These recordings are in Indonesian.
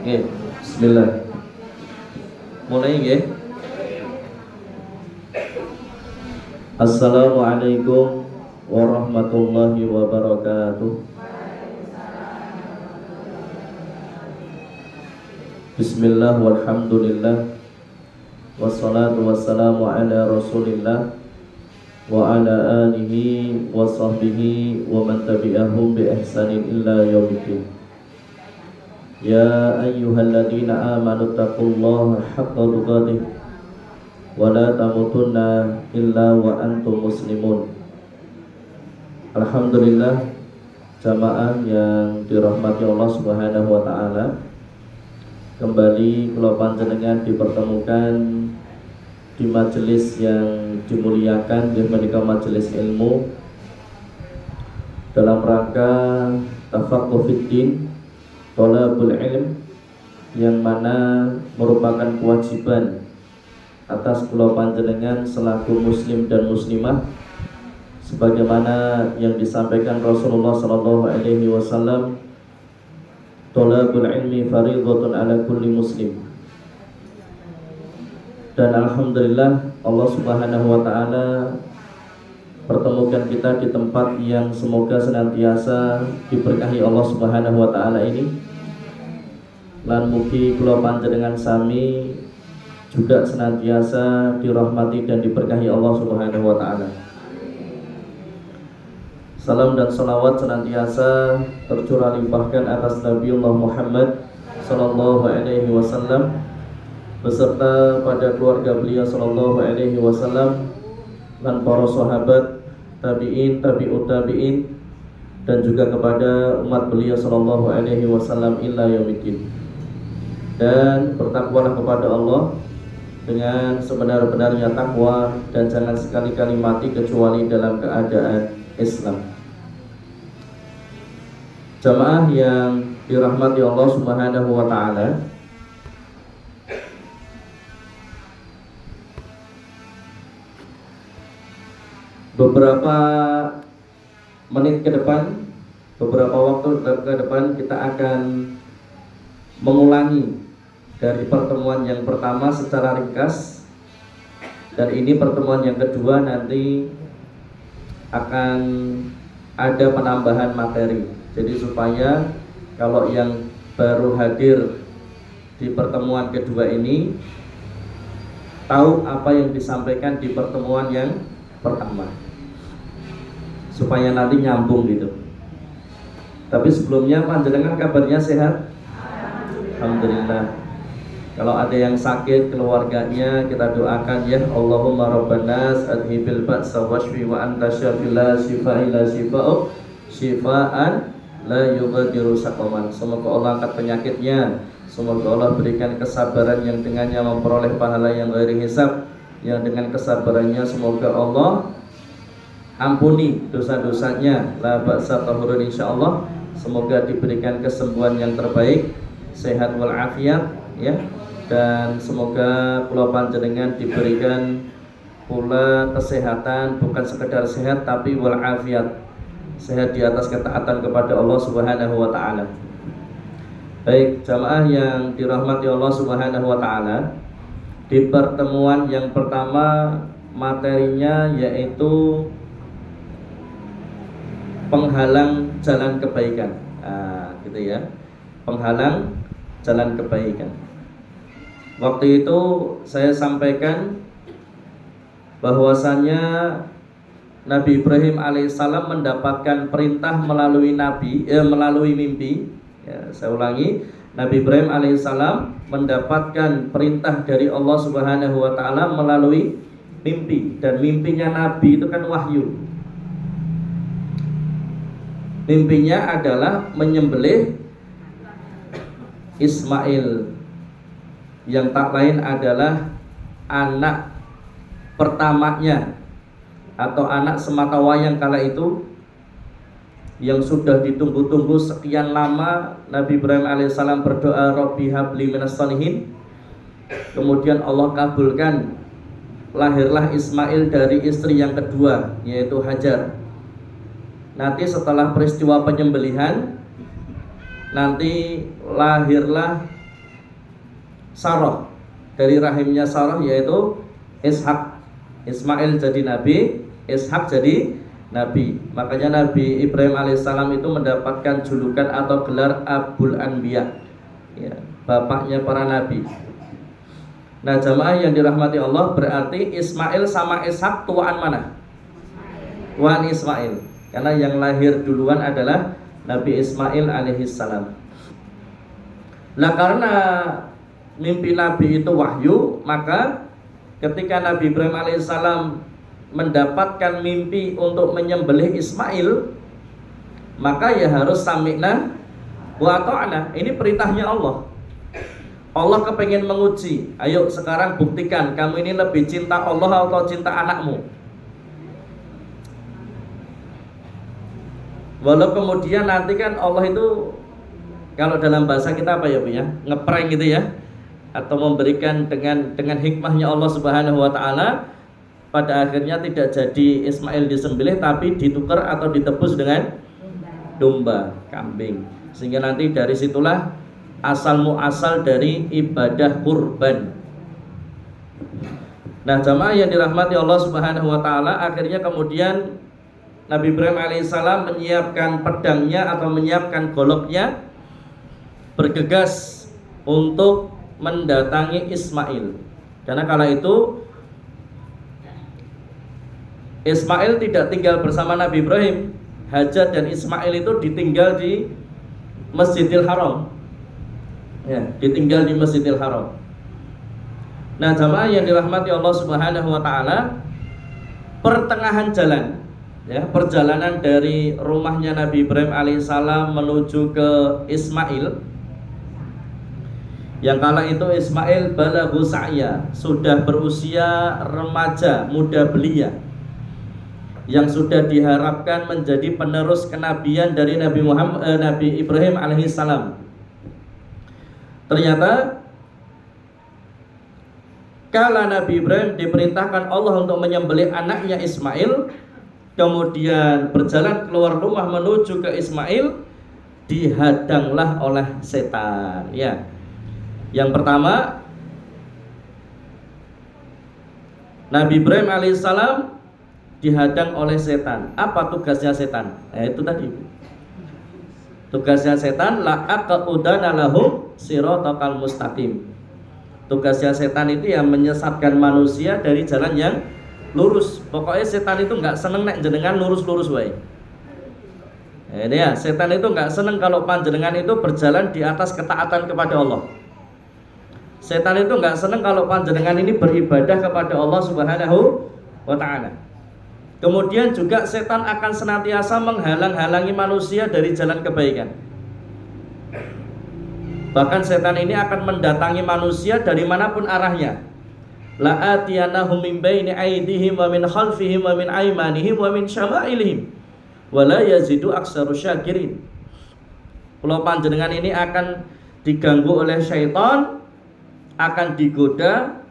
Nggih, bismillah. Mulai nggih. Assalamualaikum warahmatullahi wabarakatuh. Bismillah walhamdulillah. Wassalatu wassalamu ala Rasulillah wa ala alihi wa sahbihi wa man tabi'ahum bi ihsanin illa yaumiddin. Ya ayyuhalladzina amanu taqullaha haqqa tuqatih wa la tamutunna illa wa antum muslimun. Alhamdulillah, jamaah yang dirahmati Allah Subhanahu wa taala, kembali kula panjenengan dipertemukan di majelis yang dimuliakan, yaitu menika majelis ilmu dalam rangka tafaqquh fiddin, thalabul ilm, yang mana merupakan kewajiban atas kula panjenengan selaku muslim dan muslimah, sebagaimana yang disampaikan Rasulullah sallallahu alaihi wasallam, thalabul ilmi fardhatun ala kulli muslim. Dan alhamdulillah Allah Subhanahu wa taala pertemukan kita di tempat yang semoga senantiasa diberkahi Allah Subhanahu wa taala ini. Lan mugi kula panjenengan sami juga senantiasa dirahmati dan diberkahi Allah Subhanahu wa taala. Salam dan salawat senantiasa tercurah limpahkan atas Nabiullah Muhammad sallallahu alaihi wasallam beserta pada keluarga beliau sallallahu alaihi wasallam dan para sahabat, tabi'in, tabi'ut tabi'in, dan juga kepada umat beliau sallallahu alaihi wasallam illa yaumiddin. Dan bertakwalah kepada Allah dengan sebenar-benarnya takwa, dan jangan sekali-kali mati kecuali dalam keadaan Islam. Jamaah yang dirahmati Allah Subhanahu wa taala, beberapa menit ke depan, beberapa waktu ke depan kita akan mengulangi dari pertemuan yang pertama secara ringkas, dan ini pertemuan yang kedua nanti akan ada penambahan materi. Jadi supaya kalau yang baru hadir di pertemuan kedua ini tahu apa yang disampaikan di pertemuan yang pertama, supaya nanti nyambung gitu. Tapi sebelumnya panjenengan kabarnya sehat? Alhamdulillah. Kalau ada yang sakit keluarganya, kita doakan ya, Allahumma rabbanas adhibil ba'sa washfi wa anta syafil la shifaa illa shifaa'u shifaan la yughadiru saqaman. Semoga Allah angkat penyakitnya, semoga Allah berikan kesabaran yang dengannya memperoleh pahala yang ghairi hisab, yang dengan kesabarannya semoga Allah ampuni dosa-dosanya, la ba'sa tahurun insyaallah. Semoga diberikan kesembuhan yang terbaik, sehat walafiat ya, dan semoga kula panjenengan diberikan pula kesehatan, bukan sekedar sehat tapi walafiat, sehat di atas ketaatan kepada Allah Subhanahu wa taala. Baik, jamaah yang dirahmati Allah Subhanahu wa taala, di pertemuan yang pertama materinya yaitu penghalang jalan kebaikan. Gitu ya. Penghalang jalan kebaikan. Waktu itu saya sampaikan bahwasannya Nabi Ibrahim alaihissalam mendapatkan perintah melalui melalui mimpi. Ya, saya ulangi, Nabi Ibrahim alaihissalam mendapatkan perintah dari Allah Subhanahu wa taala melalui mimpi, dan mimpinya Nabi itu kan wahyu. Mimpinya adalah menyembelih Ismail, yang tak lain adalah anak pertamanya atau anak sematawayang kala itu, yang sudah ditunggu-tunggu sekian lama. Nabi Ibrahim alaihissalam berdoa, Rabbi habli minas sholihin. Kemudian Allah kabulkan, lahirlah Ismail dari istri yang kedua, yaitu Hajar. Nanti setelah peristiwa penyembelihan, nanti lahirlah Sarah, dari rahimnya Sarah yaitu Ishak. Ismail jadi nabi, Ishak jadi nabi. Makanya Nabi Ibrahim alaihissalam itu mendapatkan julukan atau gelar Abul Anbiya, ya, bapaknya para nabi. Nah jamaah yang dirahmati Allah, berarti Ismail sama Ishak tuaan mana? Tuaan Ismail, karena yang lahir duluan adalah Nabi Ismail alaihissalam. Nah karena mimpi Nabi itu wahyu, maka ketika Nabi Ibrahim alaihissalam mendapatkan mimpi untuk menyembelih Ismail, maka ya harus sami'na wa ata'na. Ini perintahnya Allah. Allah kepengen menguji. Ayo sekarang buktikan kamu ini lebih cinta Allah atau cinta anakmu. Walau kemudian nanti kan Allah itu, kalau dalam bahasa kita apa ya Bu ya, ngeprank gitu ya, atau memberikan dengan hikmahnya Allah Subhanahu wa taala, pada akhirnya tidak jadi Ismail disembelih tapi ditukar atau ditebus dengan domba, kambing. Sehingga nanti dari situlah asal muasal dari ibadah kurban. Nah jamaah yang dirahmati Allah Subhanahu wa taala, akhirnya kemudian Nabi Ibrahim alaihissalam menyiapkan pedangnya atau menyiapkan goloknya, bergegas untuk mendatangi Ismail. Karena kala itu Ismail tidak tinggal bersama Nabi Ibrahim. Hajar dan Ismail itu ditinggal di Masjidil Haram, ya, ditinggal di Masjidil Haram. Nah jamaah yang dirahmati Allah Subhanahu wa taala, pertengahan jalan, ya, perjalanan dari rumahnya Nabi Ibrahim alaihissalam menuju ke Ismail, yang kala itu Ismail balaghu sa'ya, sudah berusia remaja, muda belia, yang sudah diharapkan menjadi penerus kenabian dari Nabi Ibrahim alaihissalam. Ternyata kala Nabi Ibrahim diperintahkan Allah untuk menyembelih anaknya Ismail, kemudian berjalan keluar rumah menuju ke Ismail, dihadanglah oleh setan. Ya, yang pertama Nabi Ibrahim alaihissalam dihadang oleh setan. Apa tugasnya setan? Itu tadi. Tugasnya setan la'aqudana lahum siratal mustaqim. Tugasnya setan itu yang menyesatkan manusia dari jalan yang lurus. Pokoknya setan itu nggak seneng nek jenengan lurus-lurus wae. Ini ya, setan itu nggak seneng kalau panjenengan itu berjalan di atas ketaatan kepada Allah. Setan itu nggak seneng kalau panjenengan ini beribadah kepada Allah Subhanahu wa ta'ala. Kemudian juga setan akan senantiasa menghalang-halangi manusia dari jalan kebaikan. Bahkan setan ini akan mendatangi manusia dari manapun arahnya. La'atiyanahum min baini aydihim wa min khalfihim wa min aymanihim wa min syama'ilihim wa la yazidu aktsaru syakirin. Kalau panjenengan ini akan diganggu oleh syaitan, akan digoda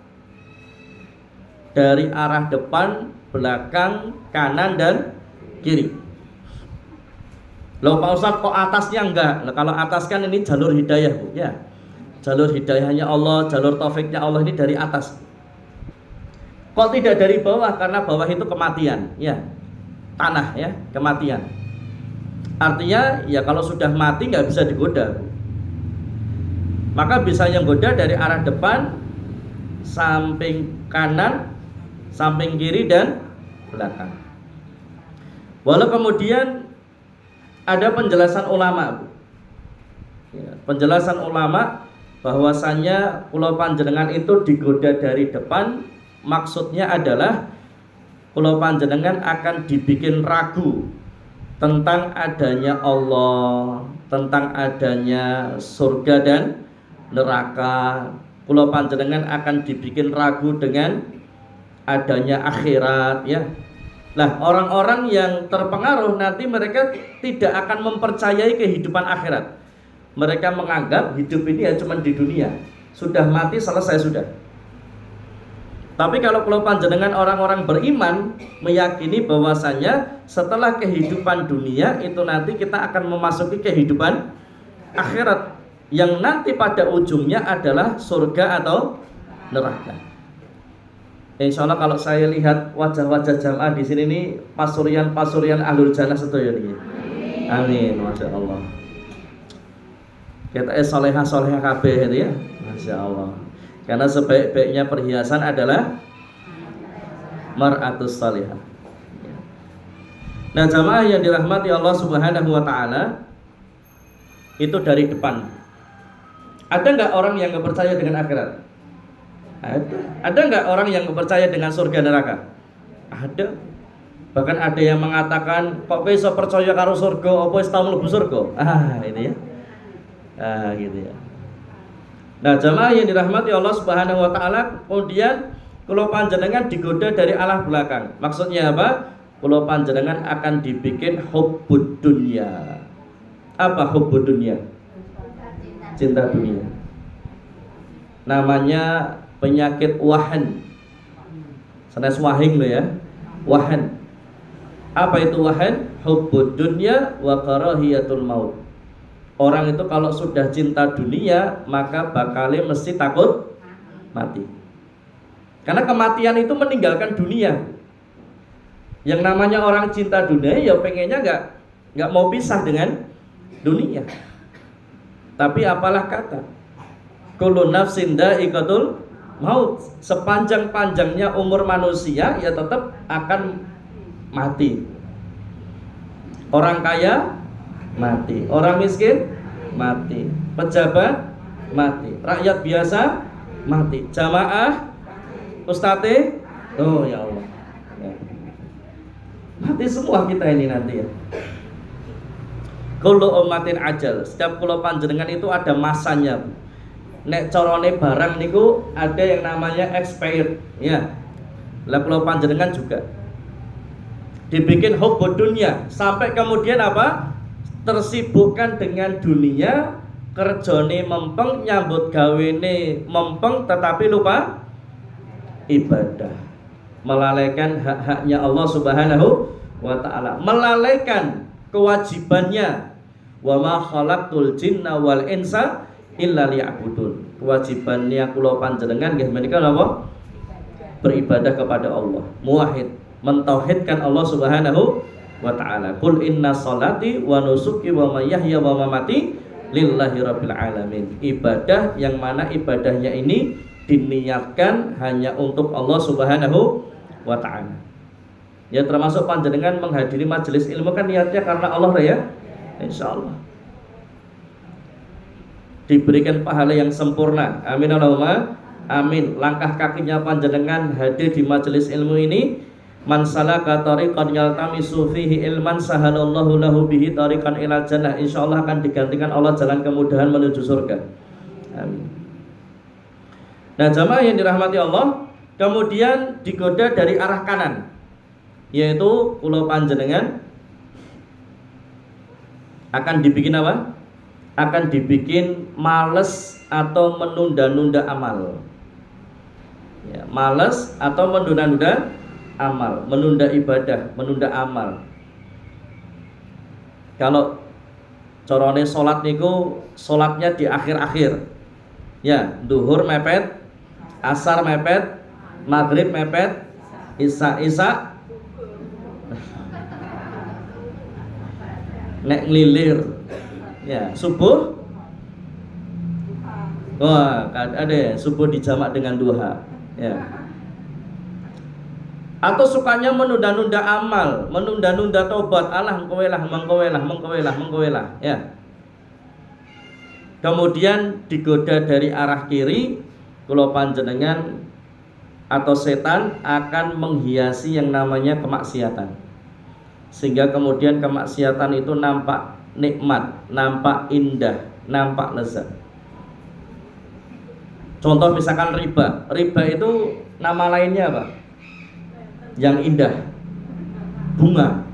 dari arah depan, belakang, kanan dan kiri. Loh Pak Ustadz kok atasnya enggak? Nah, kalau atas kan ini jalur hidayah Bu, ya. Jalur hidayahnya Allah, jalur taufiknya Allah ini dari atas. Kok tidak dari bawah? Karena bawah itu kematian, ya. Tanah, ya, kematian. Artinya ya kalau sudah mati nggak bisa digoda Bu. Maka bisa yang goda dari arah depan, samping kanan, samping kiri dan belakang. Walau kemudian ada penjelasan ulama, ya, penjelasan ulama bahwasannya pulau panjenengan itu digoda dari depan, maksudnya adalah pulau panjenengan akan dibikin ragu tentang adanya Allah, tentang adanya surga dan neraka. Pulau panjenengan akan dibikin ragu dengan adanya akhirat, ya. Nah, orang-orang yang terpengaruh nanti mereka tidak akan mempercayai kehidupan akhirat. Mereka menganggap hidup ini ya cuma di dunia, sudah mati selesai sudah. Tapi kalau panjenengan orang-orang beriman meyakini bahwasanya setelah kehidupan dunia itu nanti kita akan memasuki kehidupan akhirat. yang nanti pada ujungnya adalah surga atau neraka. Insya Allah kalau saya lihat wajah-wajah jamaah di sini nih pasurian ahlul jannah sedaya niki. Amin, masya Allah. Kita soleha kabeh itu ya, masya Allah. Karena sebaik-baiknya perhiasan adalah mar'atus salihah. Nah, jamaah yang dirahmati Allah Subhanahu wa taala, itu dari depan. Ada nggak orang yang nggak percaya dengan akhirat? Ada. Ada nggak orang yang nggak percaya dengan surga neraka? Ada. Bahkan ada yang mengatakan, kok bisa percaya karo surga, apa wis tau mlebu surga? Ini ya. Gitu ya. Nah, jamaah yang dirahmati Allah Subhanahu wa taala, kemudian kula panjenengan digoda dari arah belakang. Maksudnya apa? Kula panjenengan akan dibikin hubbud dunya. Apa hubbud dunya? Cinta dunia. Namanya penyakit wahan. Sanes wahing lo ya. Wahan. Apa itu wahan? Hubbud dunya wa karahiyatul maut. Orang itu kalau sudah cinta dunia, maka bakalnya mesti takut mati. Karena kematian itu meninggalkan dunia. Yang namanya orang cinta dunia, ya pengennya nggak mau pisah dengan dunia. Tapi apalah kata, kullu nafsin dha'iqatul maut. Sepanjang-panjangnya umur manusia, ya tetap akan mati. Orang kaya mati, orang miskin mati, pejabat mati, rakyat biasa mati, jamaah, ustadz, oh ya Allah, ya. Mati semua kita ini nanti ya. Kullu ummatin ajal. Setiap kula panjenengan itu ada masanya. Nek corone barang niku ada yang namanya expired, ya. Lah kula panjenengan juga dibikin hubbud dunya, sampai kemudian apa? Tersibukkan dengan dunia, kerjane mempeng, nyambut gawene mempeng, tetapi lupa ibadah, melalaikan hak-haknya Allah Subhanahu wa ta'ala, melalaikan kewajibannya. Wa ma khalaqtul jinna wal insa illa liya'budun. Kewajibannya kula panjenengan nggih menika napa? Beribadah kepada Allah, muwahhid, mentauhidkan Allah Subhanahu wa ta'ala. Qul inna sholati wa nusuki wa mahyaya wa mamati lillahi rabbil alamin. Ibadah yang mana ibadahnya ini diniatkan hanya untuk Allah Subhanahu wa ta'ala. Ya, termasuk panjenengan menghadiri majelis ilmu kan niatnya karena Allah ya. Insyaallah diberikan pahala yang sempurna. Amin Allahumma amin. Langkah kakinya panjenengan hadir di majelis ilmu ini, man salaka tariqan yaltamisu fihi ilman sahalallahu lahu bihi tariqan ilal jannah. Insyaallah akan digantikan Allah jalan kemudahan menuju surga. Amin. Nah, jamaah yang dirahmati Allah, kemudian digoda dari arah kanan, yaitu kula panjenengan akan dibikin apa? Akan dibikin males atau menunda-nunda amal. Ya, males atau menunda-nunda amal, menunda ibadah, menunda amal. Kalau corone salat niku salatnya di akhir-akhir. Ya, duhur mepet, asar mepet, maghrib mepet, isya nek ngelilir, ya subuh, wah ada ya, subuh dijamak dengan duha, ya. Atau sukanya menunda-nunda amal, menunda-nunda tobat, alah mengkowelah, ya. Kemudian digoda dari arah kiri, kula panjenengan atau setan akan menghiasi yang namanya kemaksiatan. Sehingga kemudian kemaksiatan itu nampak nikmat, nampak indah, nampak lezat. Contoh misalkan riba. Riba itu nama lainnya apa? Yang indah, bunga,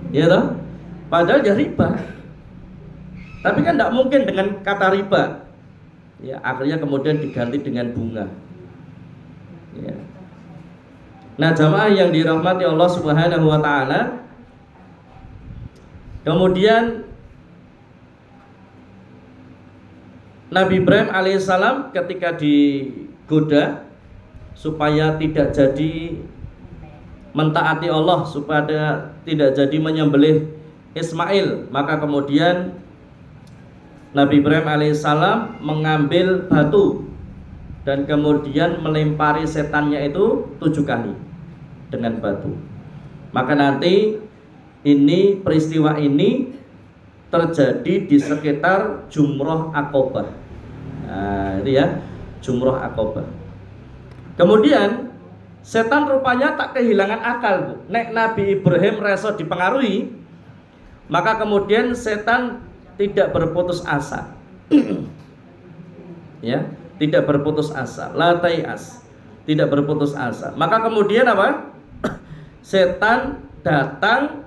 ya toh? Padahal ya riba. Tapi kan tidak mungkin dengan kata riba. Ya, akhirnya kemudian diganti dengan bunga. Ya. Nah, jamaah yang dirahmati Allah Subhanahu wa ta'ala, kemudian Nabi Ibrahim alaihissalam ketika digoda supaya tidak jadi mentaati Allah, supaya tidak jadi menyembelih Ismail, maka kemudian Nabi Ibrahim alaihissalam mengambil batu dan kemudian melempari setannya itu 7 kali dengan batu. Maka nanti peristiwa ini terjadi di sekitar Jumroh Aqobah. Nah, itu ya, Jumroh Aqobah. Kemudian setan rupanya tak kehilangan akal, Bu. Nek Nabi Ibrahim reso dipengaruhi, maka kemudian setan tidak berputus asa. Ya, tidak berputus asa, la tai'as, tidak berputus asa. Maka kemudian apa? Setan datang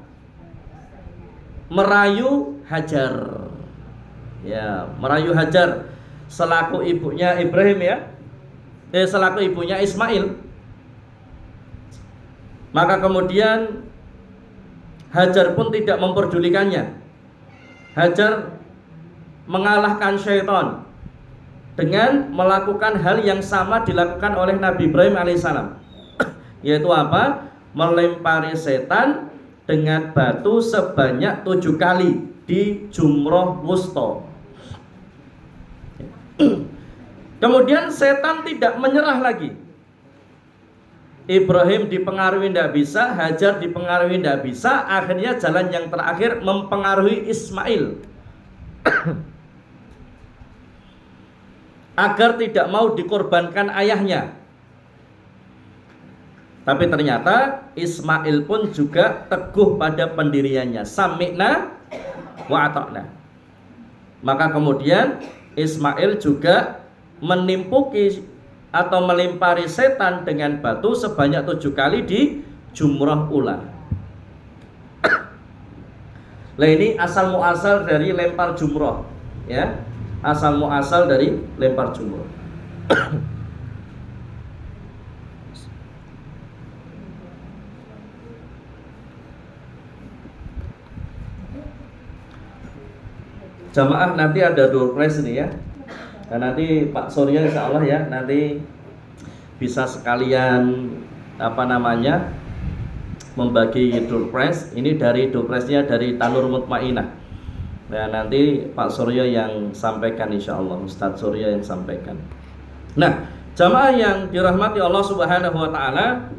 merayu Hajar. Ya, merayu Hajar selaku ibunya Ibrahim ya. Selaku ibunya Ismail. Maka kemudian Hajar pun tidak memperdulikannya. Hajar mengalahkan syaitan dengan melakukan hal yang sama dilakukan oleh Nabi Ibrahim alaihissalam. Yaitu apa? Melempari setan dengan batu sebanyak 7 kali di Jumroh Wusta. Kemudian setan tidak menyerah lagi. Ibrahim dipengaruhi tidak bisa, Hajar dipengaruhi tidak bisa. Akhirnya jalan yang terakhir mempengaruhi Ismail agar tidak mau dikorbankan ayahnya. Tapi ternyata Ismail pun juga teguh pada pendiriannya. Sami'na wa ata'na. Maka kemudian Ismail juga menimpuki atau melempari setan dengan batu sebanyak 7 kali di Jumroh Ula. Nah, ini asal muasal dari lempar jumroh, ya. Asal muasal dari lempar jumroh. Jamaah nanti ada door prize nih ya. Dan nanti Pak Surya insya Allah ya nanti bisa sekalian membagi door prize. Ini dari door prize-nya dari Tanur Mutmainah. Nah nanti Pak Surya yang sampaikan insya Allah, Ustadz Surya yang sampaikan. Nah jamaah yang dirahmati Allah Subhanahu Wa Taala,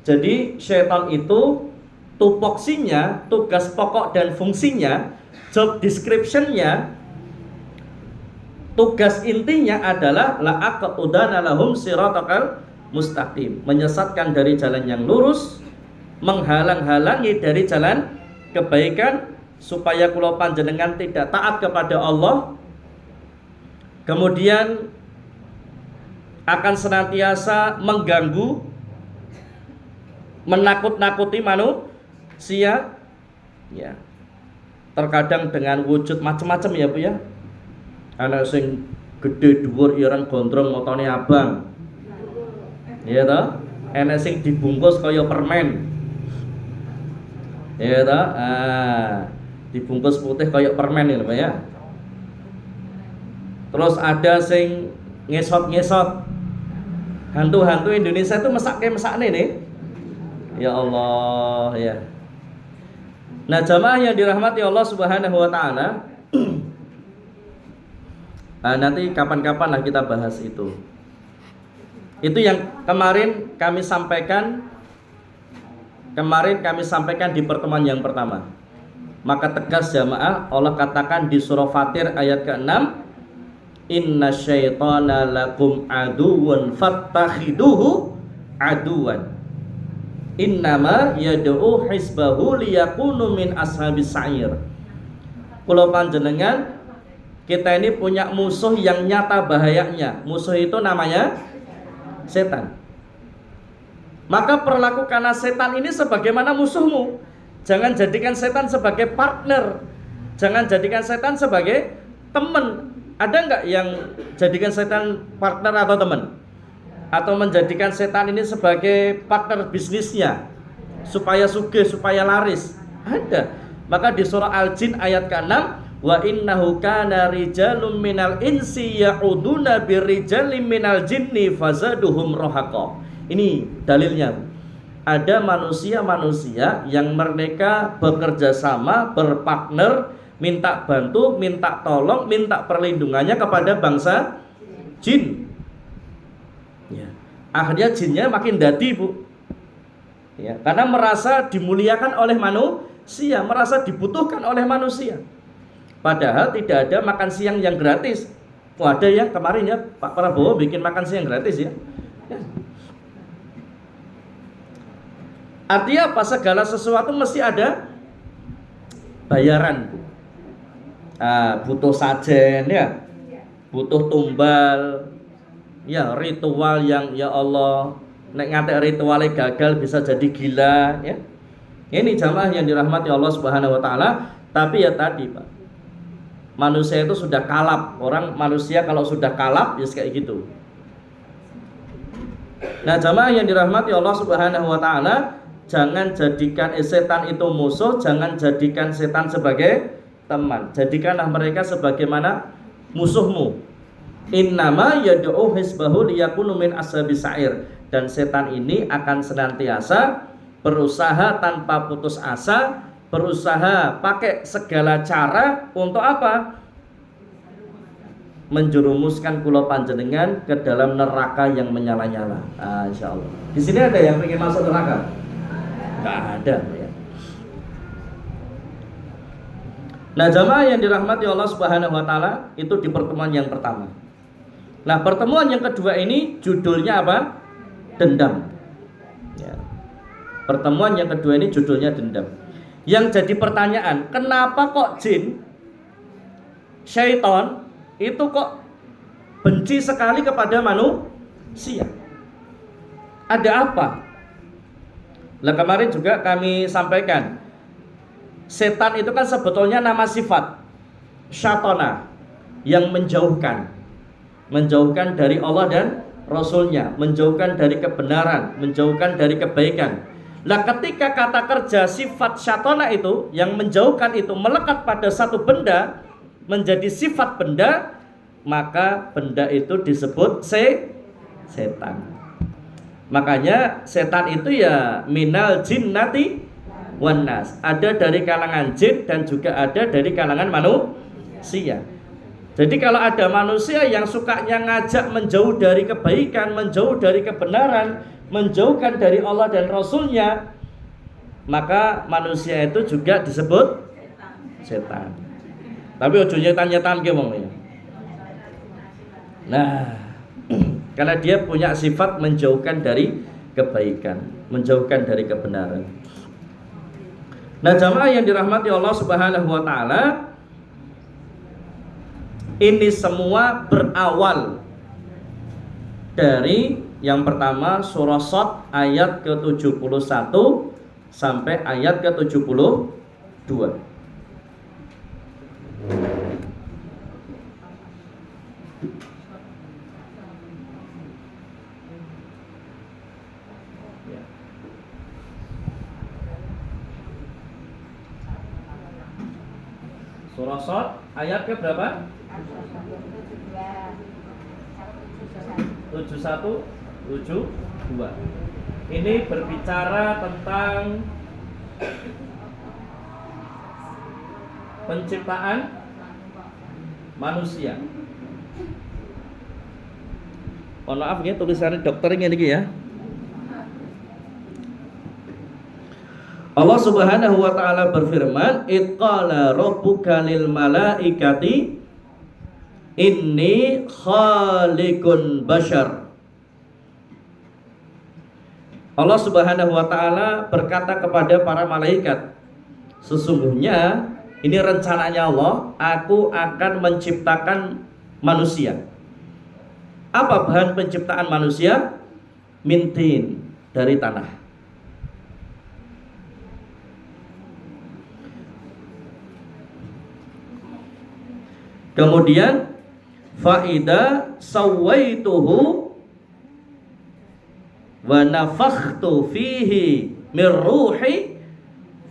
jadi syaitan itu tupoksinya, tugas pokok dan fungsinya, job description-nya, tugas intinya adalah la'aqudana lahum siratal mustaqim, menyesatkan dari jalan yang lurus, menghalang-halangi dari jalan kebaikan supaya kula panjenengan tidak taat kepada Allah. Kemudian akan senantiasa mengganggu, menakut-nakuti manusia ya. Terkadang dengan wujud macam-macam ya Bu ya. Anak sing gede dhuwur ireng gondrong motone abang. Iya toh? Enak sing dibungkus kaya permen. Iya toh? Dibungkus putih kaya permen ini Pak ya. Terus ada sing ngesot-ngesot. Hantu-hantu Indonesia itu mesakne nih. Ya Allah ya. Nah, jamaah yang dirahmati Allah Subhanahu wa taala, nanti kapan-kapan lah kita bahas itu. Itu yang kemarin kami sampaikan di pertemuan yang pertama. Maka tegas jamaah, Allah katakan di surah Fatir ayat ke-6, inna syaitana lakum aduwwun fattakhiduhu aduwan. Innama yad'u hisbahu liyakunu min ashabis sa'ir. Kula panjenengan, kita ini punya musuh yang nyata bahayanya. Musuh itu namanya setan. Maka perlakukanlah setan ini sebagaimana musuhmu. Jangan jadikan setan sebagai partner. Jangan jadikan setan sebagai teman. Ada enggak yang jadikan setan partner atau teman? Atau menjadikan setan ini sebagai partner bisnisnya supaya sugih, supaya laris? Ada. Maka di surah Al-Jin ayat ke-6, wa innahu kana rijalun minal insi ya'uduna birijalin minal jinni fazaduhum rohaqa. Ini dalilnya. Ada manusia-manusia yang mereka bekerja sama, berpartner, minta bantu, minta tolong, minta perlindungannya kepada bangsa jin. Ya. Akhirnya jinnya makin dadi, Bu. Ya, karena merasa dimuliakan oleh manusia, merasa dibutuhkan oleh manusia. Padahal tidak ada makan siang yang gratis. Ada yang kemarin ya Pak Prabowo bikin makan siang gratis ya. Ya. Artinya apa? Segala sesuatu mesti ada bayaran. Butuh sajen ya, butuh tumbal, ya ritual yang ya Allah, nek ngatek ritualnya gagal bisa jadi gila ya. Ini jamaah yang dirahmati Allah Subhanahu wa taala. Tapi ya tadi Pak, manusia itu sudah kalap. Orang manusia kalau sudah kalap ya kayak gitu. Nah jamaah yang dirahmati Allah Subhanahu wa taala, jangan jadikan setan itu musuh, jangan jadikan setan sebagai teman. Jadikanlah mereka sebagaimana musuhmu. Innama yad'u hisbahu liyakunu min ashabis sa'ir. Dan setan ini akan senantiasa berusaha tanpa putus asa, berusaha pakai segala cara untuk apa? Menjerumuskan kula panjenengan ke dalam neraka yang menyala-nyala. Insyaallah. Di sini ada yang ingin masuk neraka? Enggak ada ya. Nah, jamaah yang dirahmati Allah Subhanahu wa taala, itu di pertemuan yang pertama. Nah, pertemuan yang kedua ini judulnya apa? Dendam. Ya. Pertemuan yang kedua ini judulnya dendam. Yang jadi pertanyaan, kenapa kok jin, syaitan itu kok benci sekali kepada manusia? Ada apa? Nah, kemarin juga kami sampaikan, setan itu kan sebetulnya nama sifat syatona, yang menjauhkan dari Allah dan Rasulnya, menjauhkan dari kebenaran, menjauhkan dari kebaikan. Nah ketika kata kerja sifat syatona itu yang menjauhkan itu melekat pada satu benda menjadi sifat benda, maka benda itu disebut setan. Makanya setan itu ya minal jinnati wan nas, ada dari kalangan jin dan juga ada dari kalangan manusia. Jadi kalau ada manusia yang sukanya ngajak menjauh dari kebaikan, menjauh dari kebenaran, menjauhkan dari Allah dan Rasulnya, maka manusia itu juga disebut setan. Tapi ujungnya tanya-tanya gimana ya. Nah, karena dia punya sifat menjauhkan dari kebaikan, menjauhkan dari kebenaran. Nah, jamaah yang dirahmati Allah Subhanahu wa taala, ini semua berawal dari yang pertama surah Shad ayat ke-71 sampai ayat ke-72. Surah Shad ayat ke berapa? 71, 72. Ini berbicara tentang penciptaan manusia. Mohon maaf ya, tulisannya dokternya ini ya. Allah Subhanahu wa taala berfirman, "Iqala rabbuka lil malaikati inni khaliqun bashar." Allah Subhanahu wa taala berkata kepada para malaikat, sesungguhnya ini rencananya Allah, aku akan menciptakan manusia. Apa bahan penciptaan manusia? Mintin, dari tanah. Kemudian faida sawaituhu wa nafakhtu fihi min ruhi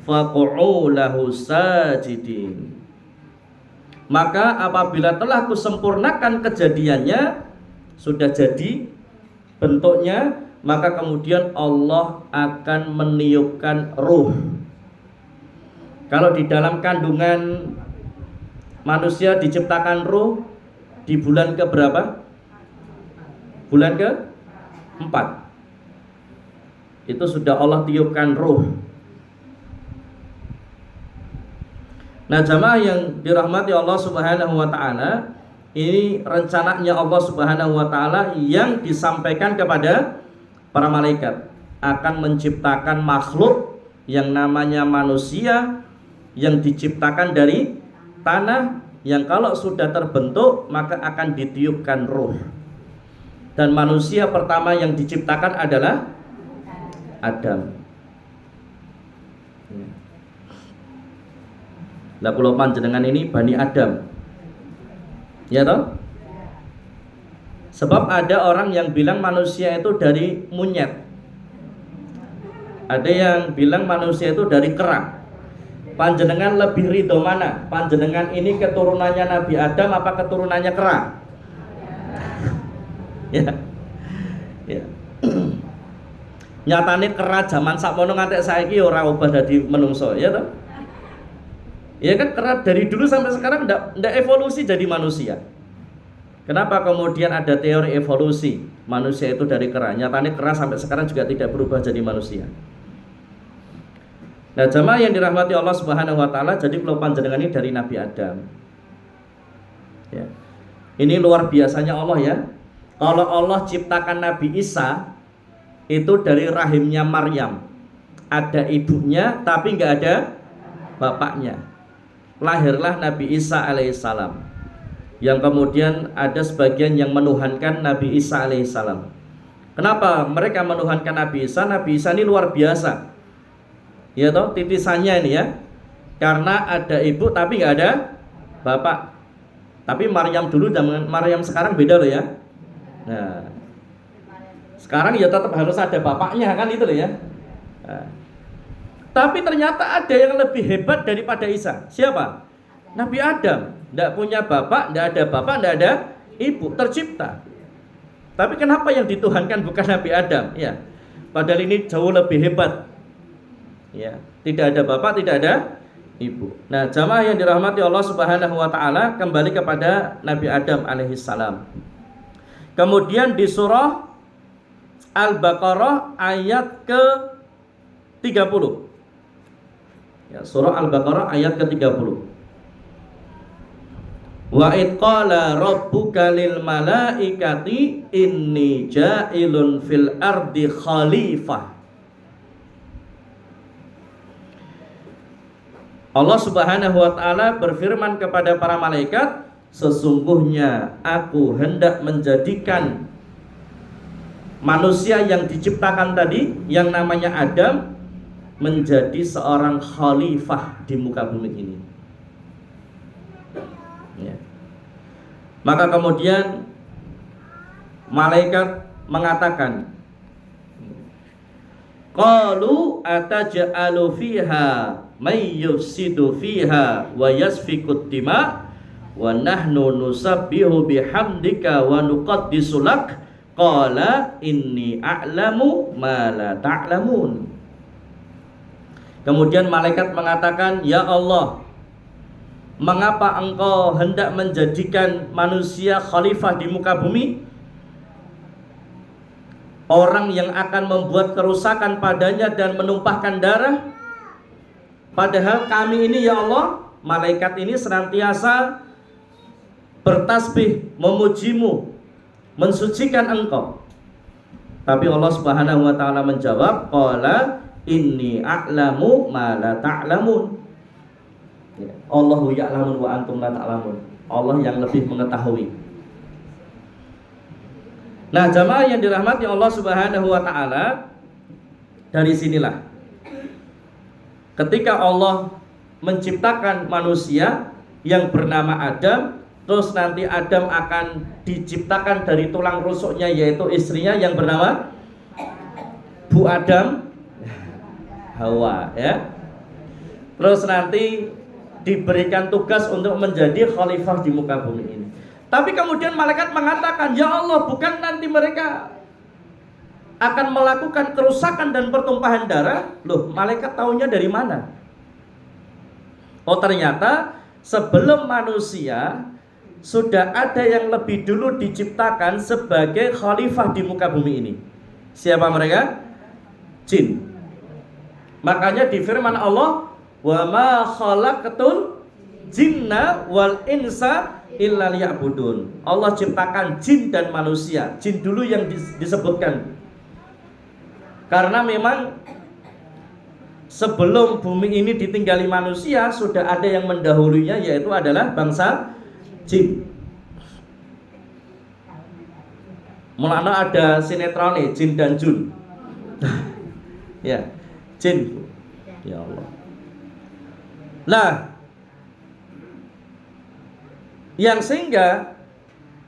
faq'u lahu sajidin. Maka apabila telah kusempurnakan kejadiannya, sudah jadi bentuknya, maka kemudian Allah akan meniupkan ruh. Kalau di dalam kandungan manusia diciptakan ruh di bulan ke berapa? Bulan ke 4. Itu sudah Allah tiupkan ruh. Nah, jamaah yang dirahmati Allah Subhanahu wa taala, ini rencananya Allah Subhanahu wa taala yang disampaikan kepada para malaikat, akan menciptakan makhluk yang namanya manusia yang diciptakan dari tanah, yang kalau sudah terbentuk maka akan ditiupkan ruh. Dan manusia pertama yang diciptakan adalah Adam. Lah kula panjenengan ini Bani Adam. Ya toh? Sebab ada orang yang bilang manusia itu dari monyet. Ada yang bilang manusia itu dari kera. Panjenengan lebih ridho mana? Panjenengan ini keturunannya Nabi Adam apa keturunannya kera? Ya. Ya. Nyatane kera zaman sakmono ngantek saiki ora ubah dadi menungso, ya toh? Ya kan, kera dari dulu sampai sekarang ndak evolusi jadi manusia. Kenapa kemudian ada teori evolusi manusia itu dari kera? Nyatane kera sampai sekarang juga tidak berubah jadi manusia. Nah, jamaah yang dirahmati Allah Subhanahu wa taala, jadi kalau panjenengan ini dari Nabi Adam. Ya. Ini luar biasanya Allah ya. Kalau Allah ciptakan Nabi Isa itu dari rahimnya Maryam. Ada ibunya tapi nggak ada bapaknya. Lahirlah Nabi Isa alaihissalam. Yang kemudian ada sebagian yang menuhankan Nabi Isa alaihissalam. Kenapa mereka menuhankan Nabi Isa? Nabi Isa ini luar biasa. Ya toh, titisannya ini ya. Karena ada ibu tapi nggak ada bapak. Tapi Maryam dulu dengan Maryam sekarang beda loh ya. Nah, sekarang ya tetap harus ada bapaknya kan, itu loh ya. Nah, tapi ternyata ada yang lebih hebat daripada Isa. Siapa? Nabi Adam. Tidak punya bapak, tidak ada ibu, tercipta. Tapi kenapa yang dituhankan bukan Nabi Adam? Ya, padahal ini jauh lebih hebat. Ya, tidak ada bapak, tidak ada ibu. Nah, jamaah yang dirahmati Allah Subhanahu wa taala, kembali kepada Nabi Adam alaihissalam. Kemudian di surah Al-Baqarah ayat ke-30. Ya, surah Al-Baqarah ayat ke-30. Wa id qala rabbuka lil malaikati inni ja'ilun fil ardi khalifah. Allah Subhanahu wa taala berfirman kepada para malaikat, sesungguhnya aku hendak menjadikan manusia yang diciptakan tadi, yang namanya Adam, menjadi seorang khalifah di muka bumi ini. Ya. Maka kemudian malaikat mengatakan, qalu ataj'alu fiha may yufsidu fiha wa yasfikud dima wa nahnu nusabbihu bihamdika wa nuqaddisu lak qala inni a'lamu ma la ta'lamun. Kemudian malaikat mengatakan, ya Allah, mengapa engkau hendak menjadikan manusia khalifah di muka bumi, orang yang akan membuat kerusakan padanya dan menumpahkan darah? Padahal kami ini ya Allah, malaikat ini senantiasa bertasbih, memujimu, mensucikan engkau. Tapi Allah Subhanahu wa taala menjawab, qala inni a'lamu ma la ta'lamun. Allahu ya'lamun wa antum la ta'lamun. Allah yang lebih mengetahui. Nah, jamaah yang dirahmati Allah Subhanahu wa taala, dari sinilah ketika Allah menciptakan manusia yang bernama Adam, terus nanti Adam akan diciptakan dari tulang rusuknya, yaitu istrinya yang bernama Bu Adam, Hawa ya. Terus nanti diberikan tugas untuk menjadi khalifah di muka bumi ini. Tapi kemudian malaikat mengatakan, ya Allah, bukan nanti mereka akan melakukan kerusakan dan pertumpahan darah? Loh, malaikat tahunya dari mana? Oh, ternyata sebelum manusia sudah ada yang lebih dulu diciptakan sebagai khalifah di muka bumi ini. Siapa mereka? Jin. Makanya di firman Allah, wa ma khalaqatul jinna wal insa illa liya'budun. Allah ciptakan jin dan manusia. Jin dulu yang disebutkan. Karena memang sebelum bumi ini ditinggali manusia sudah ada yang mendahulunya, yaitu adalah bangsa jin. Mulanya ada sinetron nih, Jin dan Jun. Ya, jin. Ya Allah. Nah, yang sehingga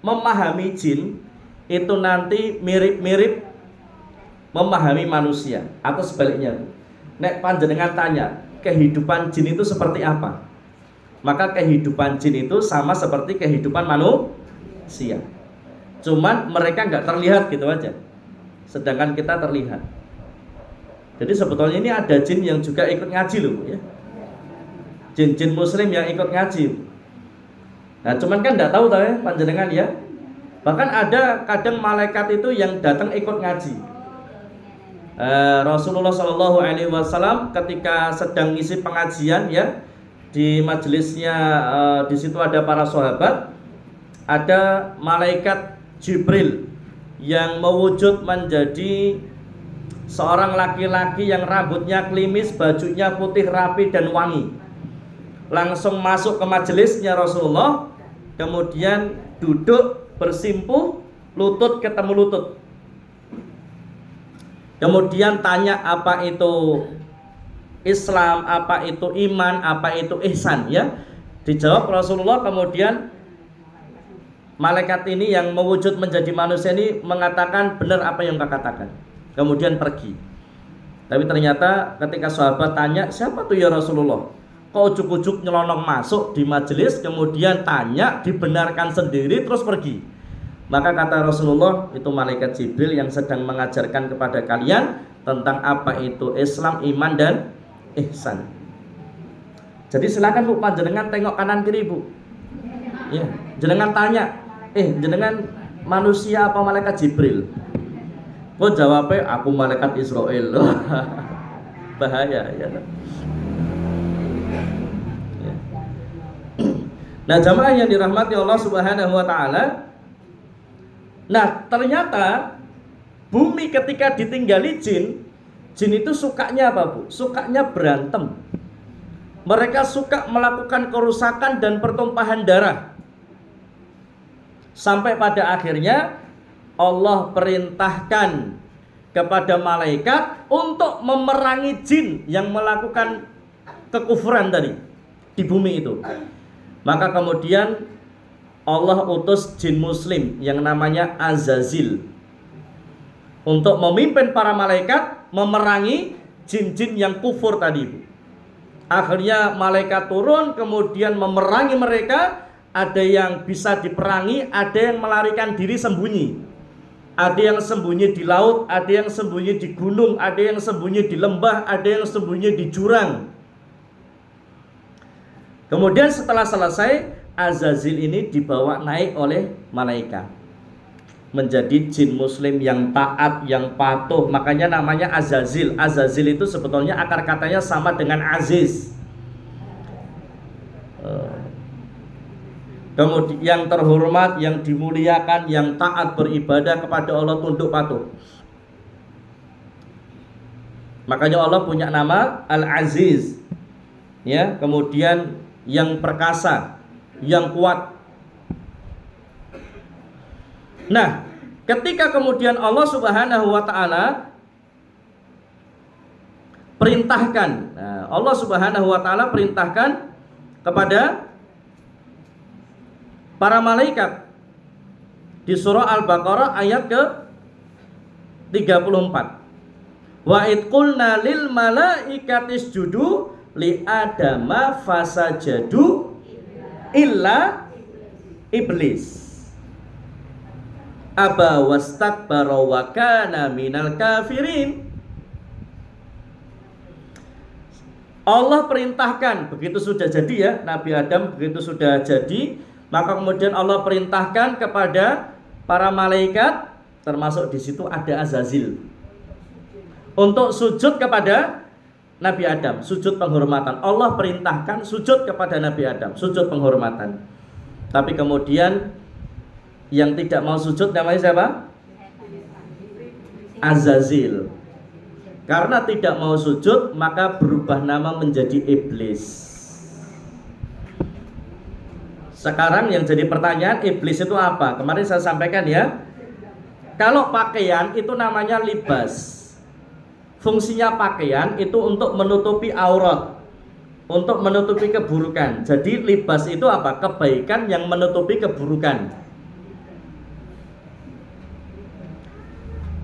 memahami jin itu nanti mirip-mirip memahami manusia atau sebaliknya. Nek panjenengan tanya, kehidupan jin itu seperti apa? Maka kehidupan jin itu sama seperti kehidupan manusia. Cuman mereka nggak terlihat gitu aja. Sedangkan kita terlihat. Jadi sebetulnya ini ada jin yang juga ikut ngaji loh, ya. Jin-jin muslim yang ikut ngaji. Nah, cuman kan nggak tahu ya panjenengan ya. Bahkan ada kadang malaikat itu yang datang ikut ngaji. Rasulullah Shallallahu Alaihi Wasallam ketika sedang ngisi pengajian ya di majelisnya, di situ ada para sahabat, ada malaikat Jibril yang mewujud menjadi seorang laki-laki yang rambutnya klimis, bajunya putih rapi dan wangi. Langsung masuk ke majelisnya Rasulullah, kemudian duduk bersimpuh, lutut ketemu lutut. Kemudian tanya apa itu Islam, apa itu iman, apa itu ihsan ya. Dijawab Rasulullah, kemudian malaikat ini yang mewujud menjadi manusia ini mengatakan, benar apa yang kau katakan. Kemudian pergi. Tapi ternyata ketika sahabat tanya, siapa tuh ya Rasulullah? Kok ujuk-ujuk nyelonong masuk di majelis, kemudian tanya, dibenarkan sendiri, terus pergi. Maka kata Rasulullah, itu malaikat Jibril yang sedang mengajarkan kepada kalian tentang apa itu Islam, iman, dan ihsan. Jadi silakan Bu, panjenengan tengok kanan kiri Bu. Ya, jenengan tanya, jenengan manusia apa malaikat Jibril? Kok jawabnya, aku malaikat Israel. Bahaya ya. Nah, jamaah yang dirahmati Allah Subhanahu wa taala. Nah, ternyata bumi ketika ditinggali jin itu sukanya apa, Bu? Sukanya berantem. Mereka suka melakukan kerusakan dan pertumpahan darah. Sampai pada akhirnya Allah perintahkan kepada malaikat untuk memerangi jin yang melakukan kekufuran tadi di bumi itu. Maka kemudian Allah utus jin muslim yang namanya Azazil untuk memimpin para malaikat memerangi jin-jin yang kufur tadi. Akhirnya malaikat turun kemudian memerangi mereka. Ada yang bisa diperangi, ada yang melarikan diri sembunyi. Ada yang sembunyi di laut, ada yang sembunyi di gunung, ada yang sembunyi di lembah, ada yang sembunyi di jurang. Kemudian setelah selesai, Azazil ini dibawa naik oleh malaikat menjadi jin muslim yang taat, yang patuh. Makanya namanya Azazil. Azazil itu sebetulnya akar katanya sama dengan Aziz. Kemudian yang terhormat, yang dimuliakan, yang taat beribadah kepada Allah, tunduk patuh. Makanya Allah punya nama Al-Aziz. Ya, kemudian yang perkasa, yang kuat. Nah, ketika kemudian Allah Subhanahu wa taala perintahkan, Allah Subhanahu wa taala perintahkan kepada para malaikat di surah Al-Baqarah ayat ke 34. Wa id qulna lil malaikati isjudu li adama fasajadu illa iblis aba wastakbara wa kana minal kafirin. Allah perintahkan, begitu sudah jadi ya, Nabi Adam begitu sudah jadi, maka kemudian Allah perintahkan kepada para malaikat, termasuk di situ ada Azazil, untuk sujud kepada Nabi Adam, sujud penghormatan. Allah perintahkan sujud kepada Nabi Adam, sujud penghormatan. Tapi kemudian yang tidak mau sujud namanya siapa? Azazil. Karena tidak mau sujud, maka berubah nama menjadi iblis. Sekarang yang jadi pertanyaan, iblis itu apa? Kemarin saya sampaikan ya, kalau pakaian itu namanya libas. Fungsinya pakaian itu untuk menutupi aurat, untuk menutupi keburukan. Jadi libas itu apa? Kebaikan yang menutupi keburukan.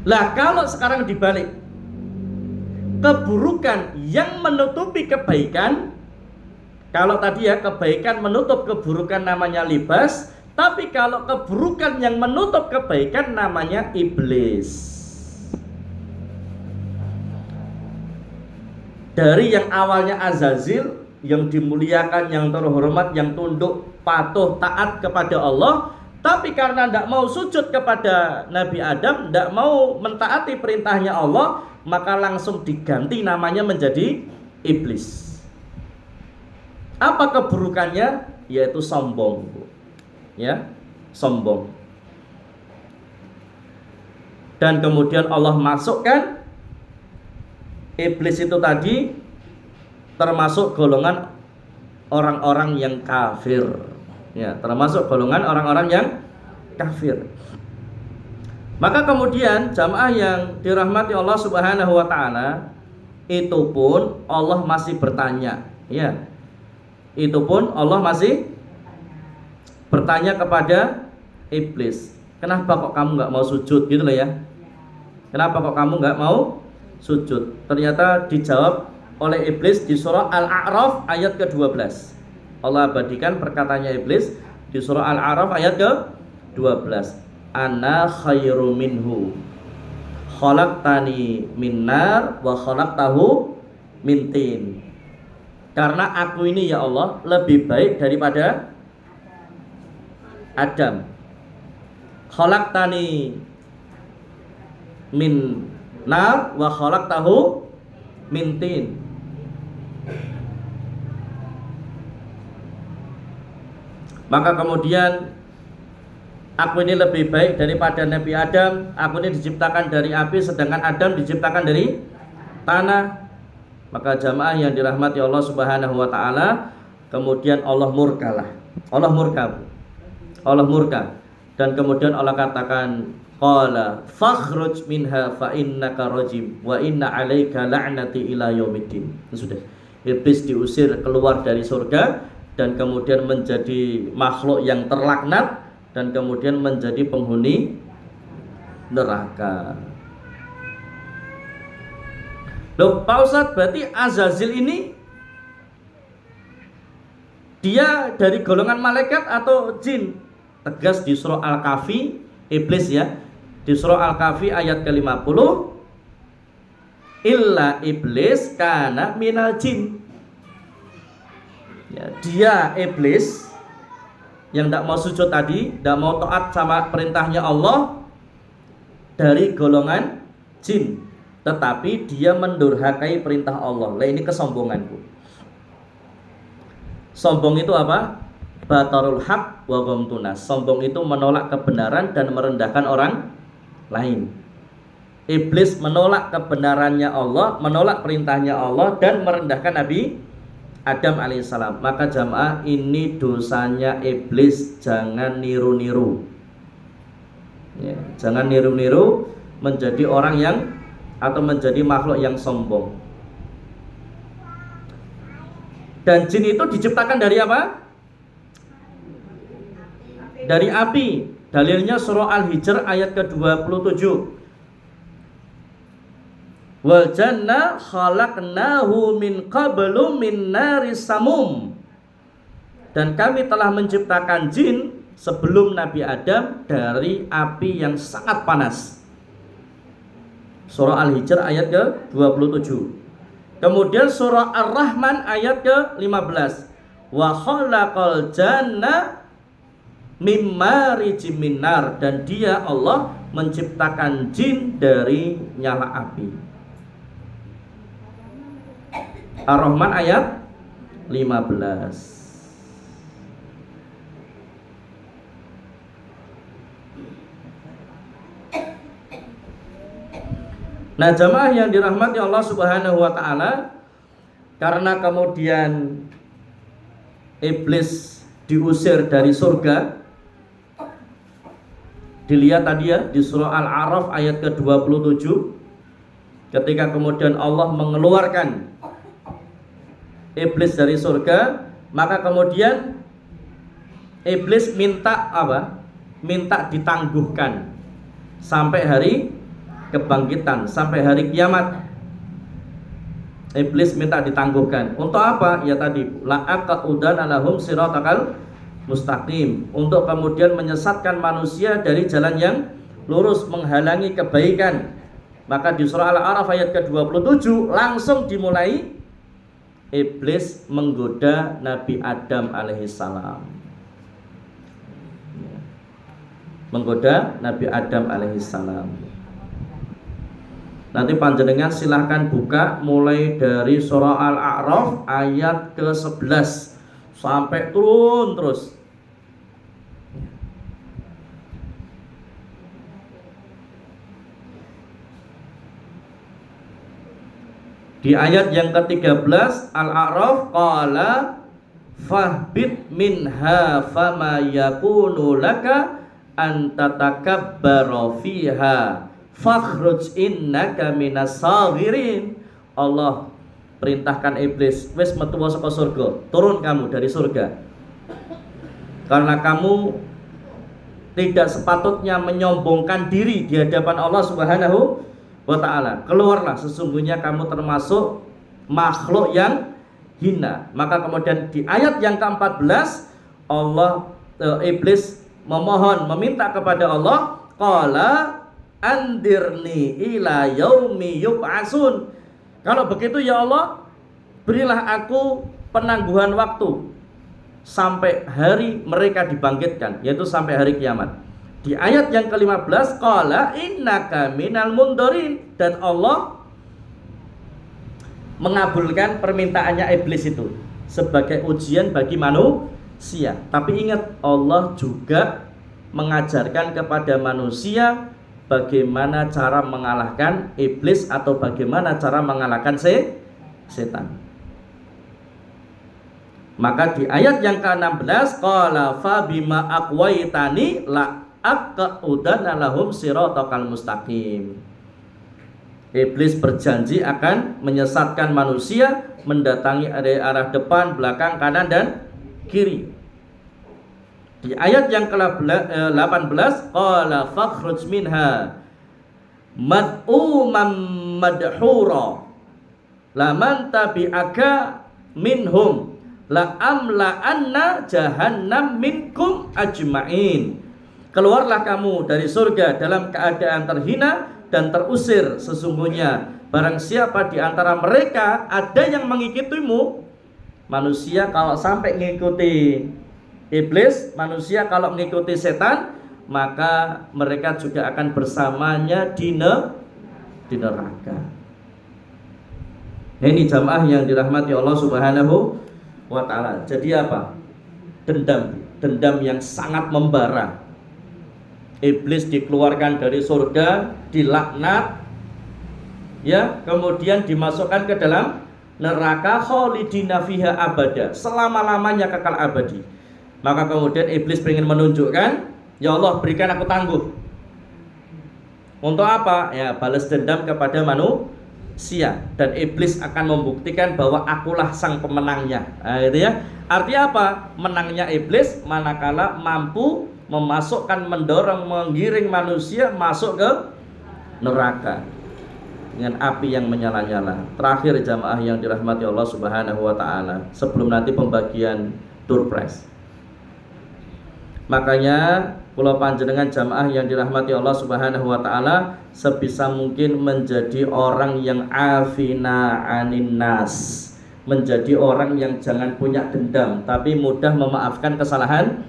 Lah kalau sekarang dibalik, keburukan yang menutupi kebaikan. Kalau tadi ya, kebaikan menutup keburukan namanya libas, tapi kalau keburukan yang menutup kebaikan namanya iblis. Dari yang awalnya Azazil, yang dimuliakan, yang terhormat, yang tunduk, patuh, taat kepada Allah, tapi karena tidak mau sujud kepada Nabi Adam, tidak mau mentaati perintahnya Allah, maka langsung diganti namanya menjadi iblis. Apa keburukannya? Yaitu sombong, ya, sombong. Dan kemudian Allah masukkan iblis itu tadi termasuk golongan orang-orang yang kafir, ya, termasuk golongan orang-orang yang kafir. Maka kemudian jamaah yang dirahmati Allah Subhanahu wa taala, itu pun Allah masih bertanya, ya. Itu pun Allah masih bertanya kepada iblis, kenapa kok kamu nggak mau sujud, gitu loh ya. Kenapa kok kamu nggak mau sujud? Ternyata dijawab oleh iblis di surah Al-A'raf ayat ke-12. Allah abadikan perkataannya iblis di surah Al-A'raf ayat ke-12. Ana khairu minhu khalaqtani min nar wa khalaqtahu min tin. Karena aku ini ya Allah lebih baik daripada Adam. Khalaqtani min nar wa khalaqtahu min tin. Maka kemudian aku ini lebih baik daripada Nabi Adam. Aku ini diciptakan dari api, sedangkan Adam diciptakan dari tanah. Maka jamaah yang dirahmati Allah Subhanahu wa taala, kemudian Allah murkalah. Allah murka. Dan kemudian Allah katakan, qala fakhruj minha fa innaka rajim wa inna 'alaika la'nati ila yaumiddin. Sudah. Iblis diusir keluar dari surga dan kemudian menjadi makhluk yang terlaknat dan kemudian menjadi penghuni neraka. Loh, Pak Ustadz, berarti Azazil ini dia dari golongan malaikat atau jin? Tegas di surah Al-Kahfi, iblis ya, di surah Al-Kahfi ayat ke-50, illa iblis kana minal jin. Ya, dia iblis yang tidak mau sujud tadi, tidak mau taat sama perintahnya Allah, dari golongan jin. Tetapi dia mendurhakai perintah Allah. Lah ini kesombonganku. Sombong itu apa? Batarul haq wa ghamtunas. Sombong itu menolak kebenaran dan merendahkan orang lain. Iblis menolak kebenarannya Allah, menolak perintahnya Allah dan merendahkan Nabi Adam alaihissalam. Maka jamaah, ini dosanya iblis, jangan niru-niru. Ya, jangan niru-niru menjadi orang yang atau menjadi makhluk yang sombong. Dan jin itu diciptakan dari apa? Dari api. Dalilnya surah Al-Hijr ayat ke-27. Wal janna khalaqnahu min qablu min naris samum. Dan kami telah menciptakan jin sebelum Nabi Adam dari api yang sangat panas. Surah Al-Hijr ayat ke-27. Kemudian surah Ar-Rahman ayat ke-15. Wa khalaqal janna mimma rijim nar, dan dia Allah menciptakan jin dari nyala api. Ar-Rahman ayat 15. Nah, jamaah yang dirahmati Allah Subhanahu wa taala, karena kemudian iblis diusir dari surga. Dilihat tadi ya di surah Al-A'raf ayat ke-27, ketika kemudian Allah mengeluarkan iblis dari surga, maka kemudian iblis minta apa? Minta ditangguhkan sampai hari kebangkitan, sampai hari kiamat. Iblis minta ditangguhkan. Untuk apa? Ya tadi, la'aqudana lahum siratakal mustaqim, untuk kemudian menyesatkan manusia dari jalan yang lurus, menghalangi kebaikan. Maka di surah Al-A'raf ayat ke-27 langsung dimulai iblis menggoda Nabi Adam alaihissalam. Menggoda Nabi Adam alaihissalam. Nanti panjenengan silahkan buka mulai dari surah Al-A'raf ayat ke-11 sampai turun terus. Di ayat yang ke-13 Al-A'raf, qala fahbit minha fama yakunu laka an tatakabbara fiha fakhruj innaka minas saghirin. Allah perintahkan iblis, wis metu saka surga, turun kamu dari surga, karena kamu tidak sepatutnya menyombongkan diri di hadapan Allah Subhanahu wa ta'ala. Keluarlah, sesungguhnya kamu termasuk makhluk yang hina. Maka kemudian di ayat yang ke-14 Allah iblis memohon, meminta kepada Allah, qala andirni ila yaumi yub'atsun. Kalau begitu ya Allah, berilah aku penangguhan waktu sampai hari mereka dibangkitkan, yaitu sampai hari kiamat. Di ayat yang ke-15 qala innaka minal mundarin, dan Allah mengabulkan permintaannya iblis itu sebagai ujian bagi manusia. Tapi ingat, Allah juga mengajarkan kepada manusia bagaimana cara mengalahkan iblis atau bagaimana cara mengalahkan setan. Maka di ayat yang ke-16 qala fa bima aqwaitani la aqudana lahum siratal mustaqim. Iblis berjanji akan menyesatkan manusia, mendatangi dari arah depan, belakang, kanan dan kiri. Di ayat yang ke-18 qala fakhruj minha mad'uman madhura laman tabi'aka minhum la amla anna jahannam minkum ajma'in. Keluarlah kamu dari surga dalam keadaan terhina dan terusir. Sesungguhnya barang siapa di antara mereka ada yang mengikutimu. Manusia kalau sampai mengikuti iblis, manusia kalau mengikuti setan, maka mereka juga akan bersamanya di neraka. Ini jamaah yang dirahmati Allah Subhanahu wa ta'ala. Jadi apa? Dendam yang sangat membara. Iblis dikeluarkan dari surga, dilaknat, ya, kemudian dimasukkan ke dalam neraka khalidina fiha abada, selama-lamanya kekal abadi. Maka kemudian iblis ingin menunjukkan, ya Allah, berikan aku tangguh. Untuk apa? Ya, balas dendam kepada manusia. Dan iblis akan membuktikan bahwa akulah sang pemenangnya. Nah, gitu ya. Artinya apa? Menangnya iblis manakala mampu memasukkan, mendorong, menggiring manusia masuk ke neraka. dengan api yang menyala-nyala. Terakhir jamaah yang dirahmati Allah Subhanahu wa taala, sebelum nanti pembagian door prize. Makanya kula panjenengan jamaah yang dirahmati Allah Subhanahu wa taala, sebisa mungkin menjadi orang yang afina anin nas. Menjadi orang yang jangan punya dendam, tapi mudah memaafkan kesalahan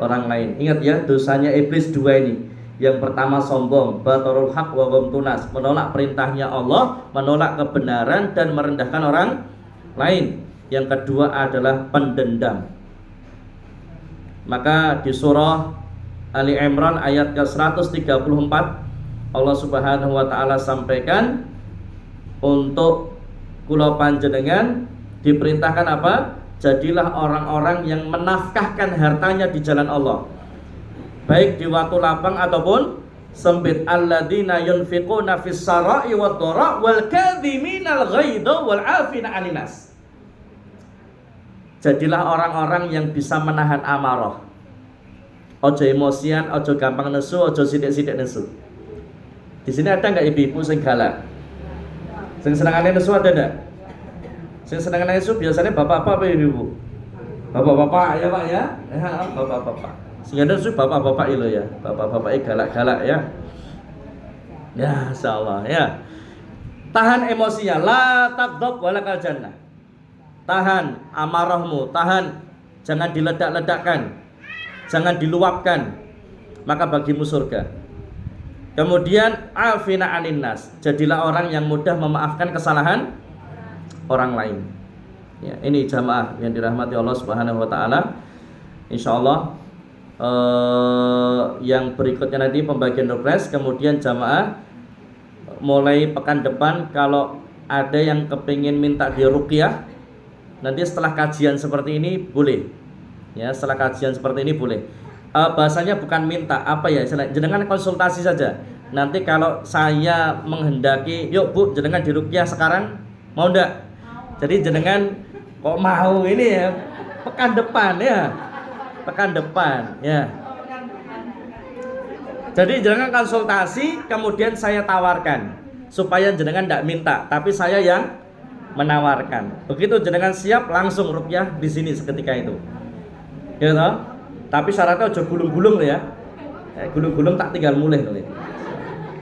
orang lain. Ingat ya, dosanya iblis dua ini. Yang pertama sombong, batarul haq wa ghamtunas, menolak perintahnya Allah, menolak kebenaran dan merendahkan orang lain. Yang kedua adalah pendendam. Maka di surah Ali Imran ayat ke-134 Allah Subhanahu wa taala sampaikan untuk kula panjenengan diperintahkan apa? Jadilah orang-orang yang menafkahkan hartanya di jalan Allah, baik di waktu lapang ataupun sempit. Alladzina yunfiquna fis sarai wad dara wal kadhiminal ghaidha wal 'afina 'anil nas. Jadilah orang-orang yang bisa menahan amarah. Ojo emosian, ojo gampang nesu, ojo sidik-sidik nesu. Di sini ada enggak ibu-ibu sing galak? Sing senengane nesu ada enggak? Sing senengane nesu biasanya bapak-bapak apa ibu-ibu? Bapak-bapak ya Pak ya? Bapak-bapak. Sing nesu bapak-bapak itu ya. Bapak-bapak galak-galak ya. Ya, insyaallah ya. Tahan emosinya, la taghdab walakal jannah. Tahan amarahmu, tahan, jangan diledak-ledakkan, jangan diluapkan, maka bagimu surga. Kemudian afina anin nas, jadilah orang yang mudah memaafkan kesalahan orang lain. Ya, ini jamaah yang dirahmati Allah Subhanahu wa taala. Insyaallah yang berikutnya nanti pembagian repres. Kemudian jamaah mulai pekan depan kalau ada yang kepingin minta diruqyah, nanti setelah kajian seperti ini boleh. Ya, setelah kajian seperti ini boleh. Bahasanya bukan minta, apa ya, jenengan konsultasi saja. Nanti kalau saya menghendaki, yuk Bu, jenengan diruqyah sekarang, mau ndak? Jadi jenengan kok mau ini ya, pekan depan ya. Pekan depan ya. Jadi jenengan konsultasi, kemudian saya tawarkan supaya jenengan ndak minta, tapi saya yang menawarkan. Begitu jenengan siap, langsung ruqyah di sini seketika itu. Ya toh? Tapi syaratnya aja gulung-gulung ya. Gulung-gulung tak tinggal mulih loh.